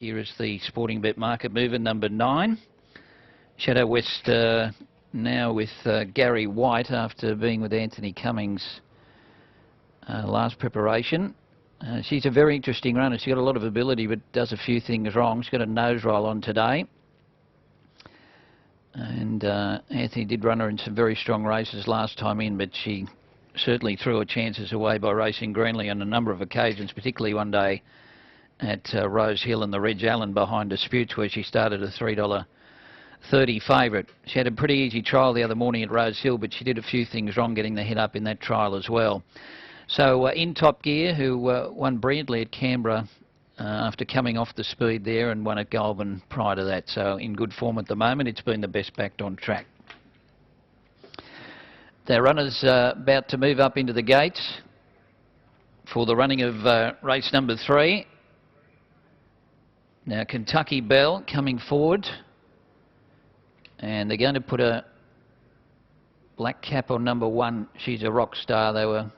Here is the Sporting Bet market mover, number 9. Shadow West now with Gary White after being with Anthony Cummings last preparation. She's a very interesting runner. She's got a lot of ability but does a few things wrong. She's got a nose roll on today. And Anthony did run her in some very strong races last time in, but she certainly threw her chances away by racing greenly on a number of occasions, particularly one day at Rose Hill and the Reg Allen behind Disputes, where she started a $3.30 favourite. She had a pretty easy trial the other morning at Rose Hill, but she did a few things wrong getting the head up in that trial as well. So in Top Gear, who won brilliantly at Canberra after coming off the speed there, and won at Goulburn prior to that. So in good form at the moment. It's been the best backed on track. The runners about to move up into the gates for the running of race number 3. Now Kentucky Belle coming forward, and they're going to put a black cap on number 1. She's a Rock Star. They were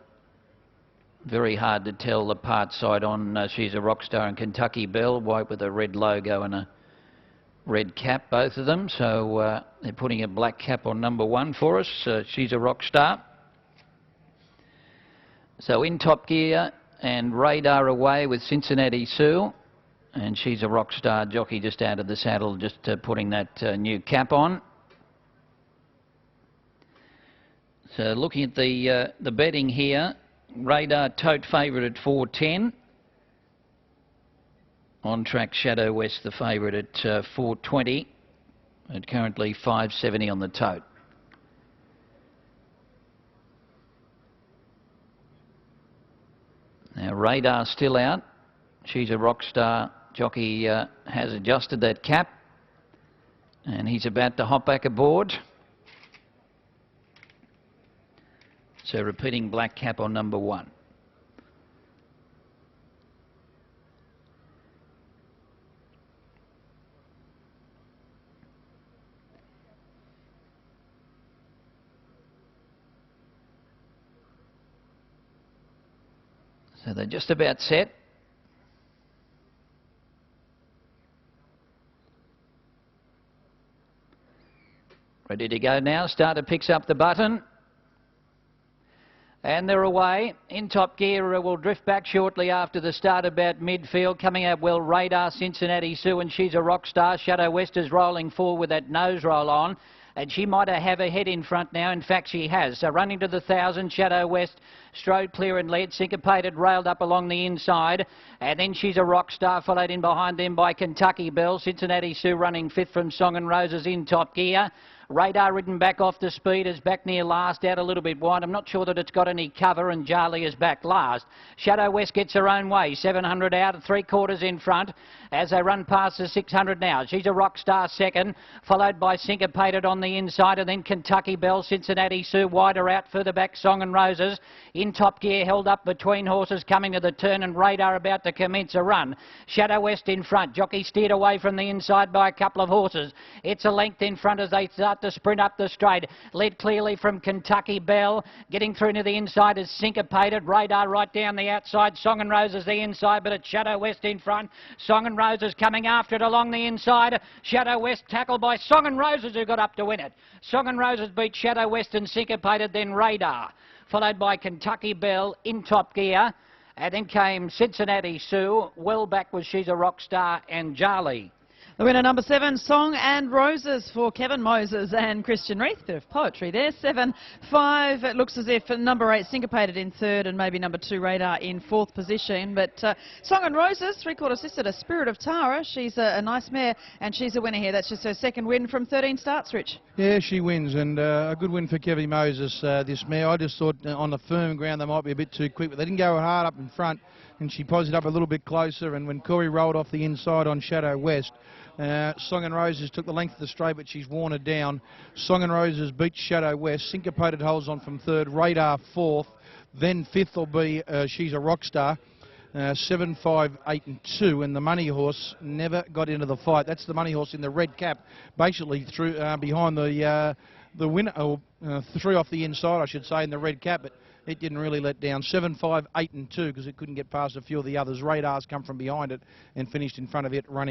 very hard to tell apart side on She's a Rock Star and Kentucky Belle, white with a red logo and a red cap, both of them. So they're putting a black cap on number 1 for us. She's a Rock Star. So in Top Gear and Radar away with Cincinnati Sue. And She's a Rock Star jockey just out of the saddle, just putting that new cap on. So looking at the betting here, Radar tote favourite at 4.10. On track Shadow West the favourite at 4.20. At currently 5.70 on the tote. Now Radar still out. She's a Rock Star jockey has adjusted that cap, and he's about to hop back aboard. So repeating black cap on number 1. So they're just about set. Ready to go now. Starter picks up the button. And they're away. In Top Gear will drift back shortly after the start about midfield. Coming out well, Radar, Cincinnati Sue, and She's a Rock Star. Shadow West is rolling forward with that nose roll on. And she might have a head in front now. In fact, she has. So running to the 1,000, Shadow West strode clear and led. Syncopated, railed up along the inside. And then She's a Rock Star, followed in behind them by Kentucky Belle. Cincinnati Sue running 5th from Song and Roses in Top Gear. Radar ridden back off the speed, is back near last, out a little bit wide. I'm not sure that it's got any cover, and Jarly is back last. Shadow West gets her own way, 700 out, 3/4 in front as they run past the 600 now. She's a Rock Star second, followed by Syncopated on the inside, and then Kentucky Belle, Cincinnati Sue wider out, further back Song and Roses. In Top Gear, held up between horses coming to the turn, and Radar about to commence a run. Shadow West in front, jockey steered away from the inside by a couple of horses. It's a length in front as they start to sprint up the straight. Led clearly from Kentucky Belle. Getting through to the inside is Syncopated. Radar right down the outside. Song and Roses the inside, but it's Shadow West in front. Song and Roses coming after it along the inside. Shadow West tackled by Song and Roses, who got up to win it. Song and Roses beat Shadow West and Syncopated, then Radar, followed by Kentucky Belle in Top Gear. And then came Cincinnati Sue. Well back was She's a Rock Star and Jarly. The winner, number 7, Song and Roses for Kevin Moses and Christian Reith. Bit of poetry there. 7-5. It looks as if number 8, Syncopated in 3rd, and maybe number 2, Radar in 4th position. But Song and Roses, 3/4 sister to Spirit of Tara. She's a nice mare, and she's a winner here. That's just her 2nd win from 13 starts, Rich. Yeah, she wins, and a good win for Kevin Moses, this mare. I just thought on the firm ground they might be a bit too quick, but they didn't go hard up in front, and she posied up a little bit closer, and when Corey rolled off the inside on Shadow West, Song and Roses took the length of the straight, but she's worn it down. Song and Roses beat Shadow West. Syncopated holds on from 3rd, Radar 4th. Then 5th will be She's a Rock Star. 7, 5, 8 and 2, and the money horse never got into the fight. That's the money horse in the red cap, basically through behind the winner, 3 off the inside, I should say, in the red cap. But it didn't really let down. 7, 5, 8 and 2 because it couldn't get past a few of the others. Radar's come from behind it and finished in front of it running